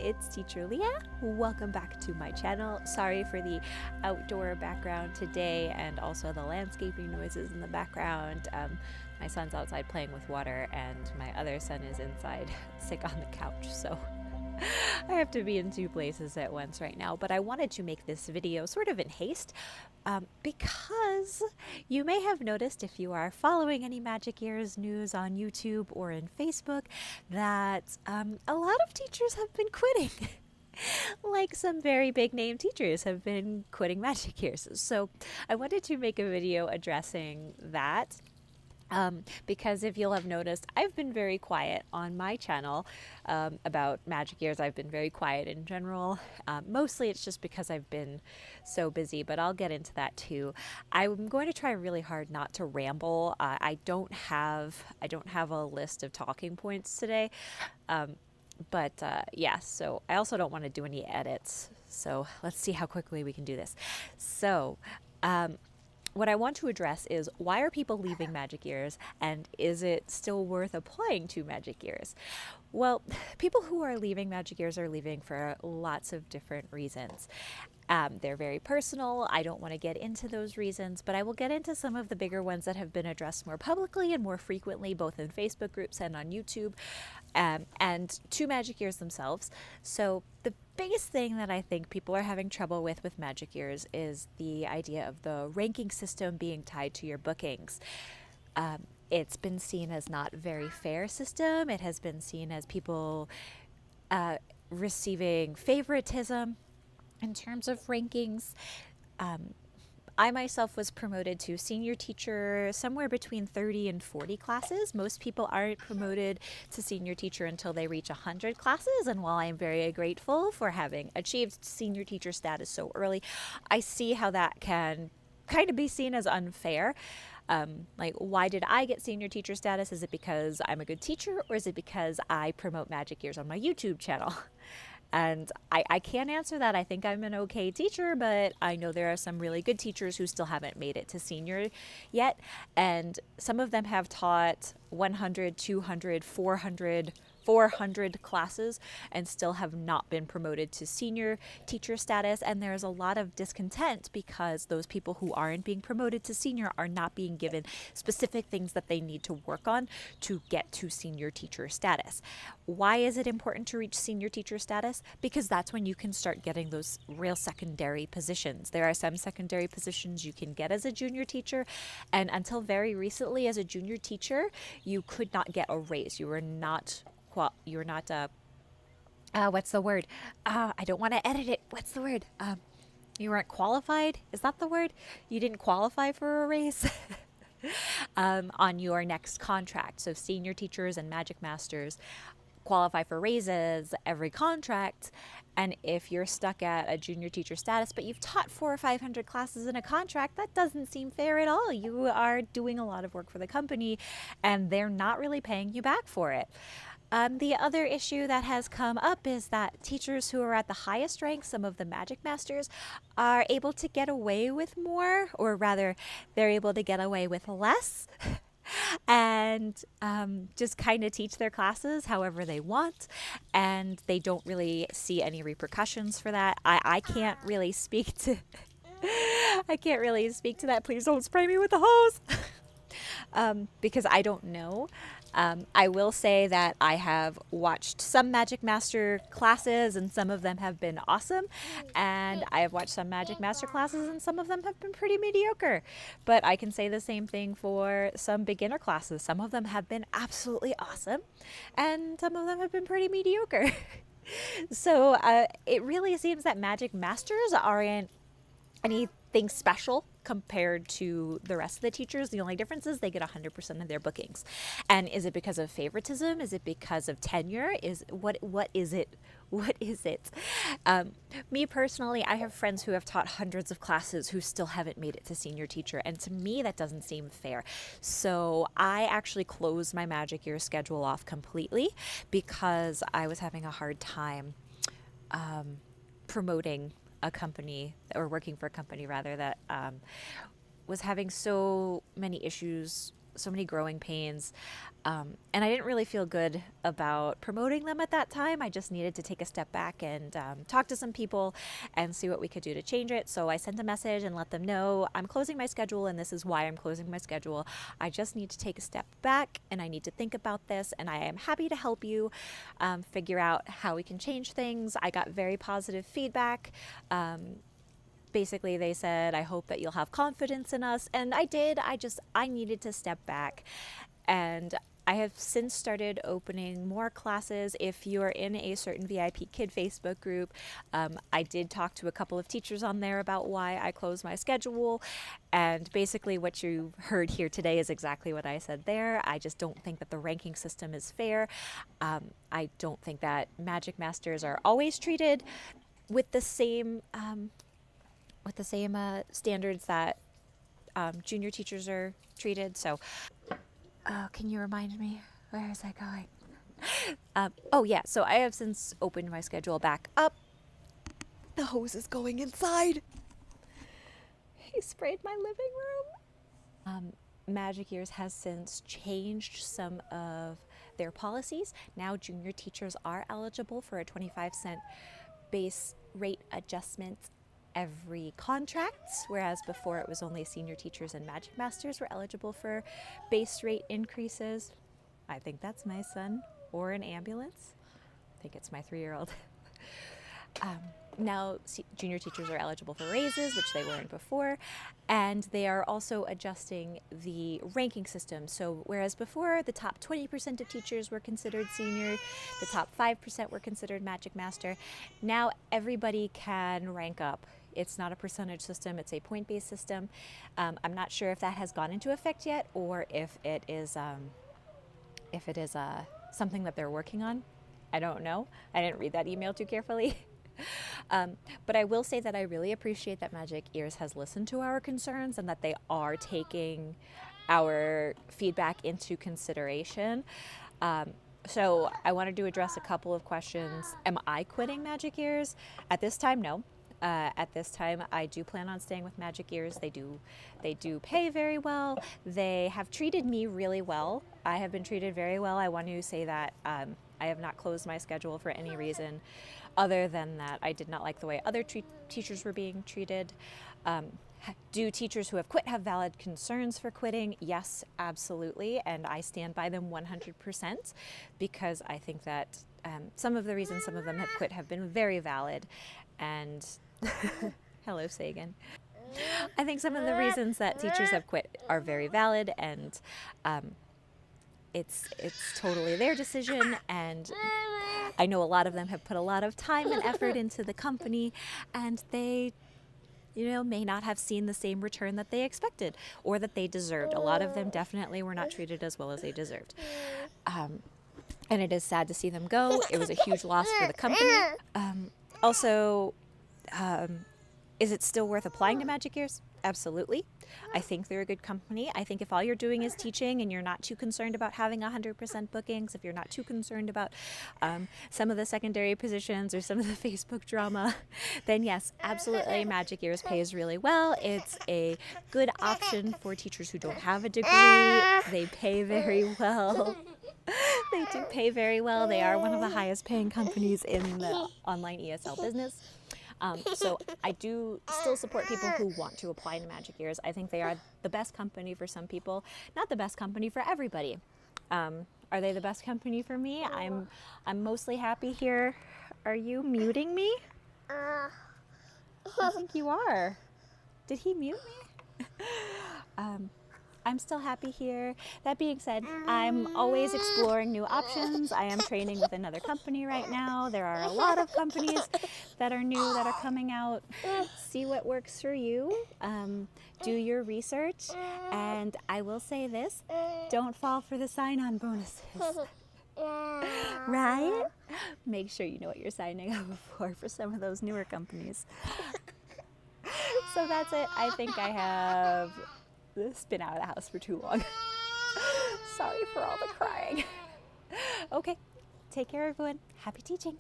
it's Teacher Leah. Welcome back to my channel. Sorry for the outdoor background today and also the landscaping noises in the background. My son's outside playing with water and my other son is inside sick on the couch, so I have to be in two places at once right now. But I wanted to make this video sort of in haste because you may have noticed, if you are following any Magic Ears news on YouTube or in Facebook, that a lot of teachers have been quitting. Like some very big name teachers have been quitting Magic Ears. So I wanted to make a video addressing that. Because if you'll have noticed, I've been very quiet on my channel about Magic Ears. I've been very quiet in general. Mostly it's just because I've been so busy, but I'll get into that too. I'm going to try really hard not to ramble. I don't have a list of talking points today. Yeah, so I also don't want to do any edits. So let's see how quickly we can do this. So, what I want to address is, why are people leaving Magic Ears, and is it still worth applying to Magic Ears? Well, people who are leaving Magic Ears are leaving for lots of different reasons. They're very personal. I don't want to get into those reasons, but I will get into some of the bigger ones that have been addressed more publicly and more frequently, both in Facebook groups and on YouTube, and to Magic Ears themselves. So the biggest thing that I think people are having trouble with Magic Ears is the idea of the ranking system being tied to your bookings. It's been seen as not a very fair system. It has been seen as people receiving favoritism in terms of rankings. I myself was promoted to senior teacher somewhere between 30 and 40 classes. Most people aren't promoted to senior teacher until they reach 100 classes. And while I am very grateful for having achieved senior teacher status so early, I see how that can kind of be seen as unfair. Like, why did I get senior teacher status? Is it because I'm a good teacher, or is it because I promote Magic Ears on my YouTube channel? And I can't answer that. I think I'm an okay teacher, but I know there are some really good teachers who still haven't made it to senior yet. And some of them have taught 100, 200, 400 classes and still have not been promoted to senior teacher status. And there's a lot of discontent because those people who aren't being promoted to senior are not being given specific things that they need to work on to get to senior teacher status. Why is it important to reach senior teacher status? Because that's when you can start getting those real secondary positions. There are some secondary positions you can get as a junior teacher, and until very recently, as a junior teacher, you could not get a raise. You were not what's the word? I don't want to edit it. What's the word? You weren't qualified? Is that the word? You didn't qualify for a raise on your next contract. So senior teachers and Magic Masters qualify for raises every contract. And if you're stuck at a junior teacher status, but you've taught 400 or 500 classes in a contract, that doesn't seem fair at all. You are doing a lot of work for the company and they're not really paying you back for it. The other issue that has come up is that teachers who are at the highest rank, some of the Magic Masters, are able to get away with more, or rather, they're able to get away with less. And just kind of teach their classes however they want, and they don't really see any repercussions for that. I can't really speak to that. Please don't spray me with the hose. Because I don't know. I will say that I have watched some Magic Master classes and some of them have been awesome, and I have watched some Magic Master classes and some of them have been pretty mediocre. But I can say the same thing for some beginner classes. Some of them have been absolutely awesome and some of them have been pretty mediocre. So it really seems that Magic Masters aren't anything special compared to the rest of the teachers. The only difference is they get 100% of their bookings. And is it because of favoritism? Is it because of tenure? What is it? What is it? Me personally, I have friends who have taught hundreds of classes who still haven't made it to senior teacher, and to me that doesn't seem fair. So I actually closed my Magic Year schedule off completely because I was having a hard time promoting a company, or working for a company rather, that was having so many issues so many growing pains. And I didn't really feel good about promoting them at that time. I just needed to take a step back and talk to some people and see what we could do to change it. So I sent a message and let them know I'm closing my schedule, and this is why I'm closing my schedule. I just need to take a step back and I need to think about this, and I am happy to help you figure out how we can change things. I got very positive feedback. Basically, they said, I hope that you'll have confidence in us. And I did. I needed to step back. And I have since started opening more classes. If you're in a certain VIP Kid Facebook group, I did talk to a couple of teachers on there about why I closed my schedule. And basically what you heard here today is exactly what I said there. I just don't think that the ranking system is fair. I don't think that Magic Masters are always treated with the same standards that junior teachers are treated. So, can you remind me? Where is I going? Oh yeah, so I have since opened my schedule back up. The hose is going inside. He sprayed my living room. Magic Years has since changed some of their policies. Now junior teachers are eligible for a 25-cent base rate adjustment every contract, whereas before it was only senior teachers and Magic Masters were eligible for base rate increases. I think that's my son, or an ambulance. I think it's my 3-year-old. Now junior teachers are eligible for raises, which they weren't before, and they are also adjusting the ranking system. So whereas before the top 20% of teachers were considered senior, the top 5% were considered Magic Master, now everybody can rank up. It's not a percentage system, it's a point-based system. I'm not sure if that has gone into effect yet, or if it is something that they're working on. I don't know. I didn't read that email too carefully. But I will say that I really appreciate that Magic Ears has listened to our concerns and that they are taking our feedback into consideration. So I wanted to address a couple of questions. Am I quitting Magic Ears? At this time, no. At this time, I do plan on staying with Magic Ears. They do pay very well. They have treated me really well. I have been treated very well. I want to say that I have not closed my schedule for any reason other than that I did not like the way other teachers were being treated. Do teachers who have quit have valid concerns for quitting? Yes, absolutely. And I stand by them 100% because I think that some of the reasons some of them have quit have been very valid. And hello, Sagan. I think some of the reasons that teachers have quit are very valid, and it's totally their decision. And I know a lot of them have put a lot of time and effort into the company, and they, may not have seen the same return that they expected or that they deserved. A lot of them definitely were not treated as well as they deserved. And it is sad to see them go. It was a huge loss for the company. Also, is it still worth applying to Magic Ears? Absolutely. I think they're a good company. I think if all you're doing is teaching and you're not too concerned about having 100% bookings, if you're not too concerned about some of the secondary positions or some of the Facebook drama, then yes, absolutely, Magic Ears pays really well. It's a good option for teachers who don't have a degree. They pay very well. They do pay very well. They are one of the highest paying companies in the online ESL business. So I do still support people who want to apply to Magic Ears. I think they are the best company for some people, not the best company for everybody. Are they the best company for me? I'm mostly happy here. Are you muting me? I think you are. Did he mute me? I'm still happy here. That being said, I'm always exploring new options. I am training with another company right now. There are a lot of companies that are new that are coming out. See what works for you. Do your research. And I will say this, don't fall for the sign-on bonuses. Right? Make sure you know what you're signing up for some of those newer companies. So that's it. I think I have been out of the house for too long. Sorry for all the crying. Okay, take care everyone. Happy teaching.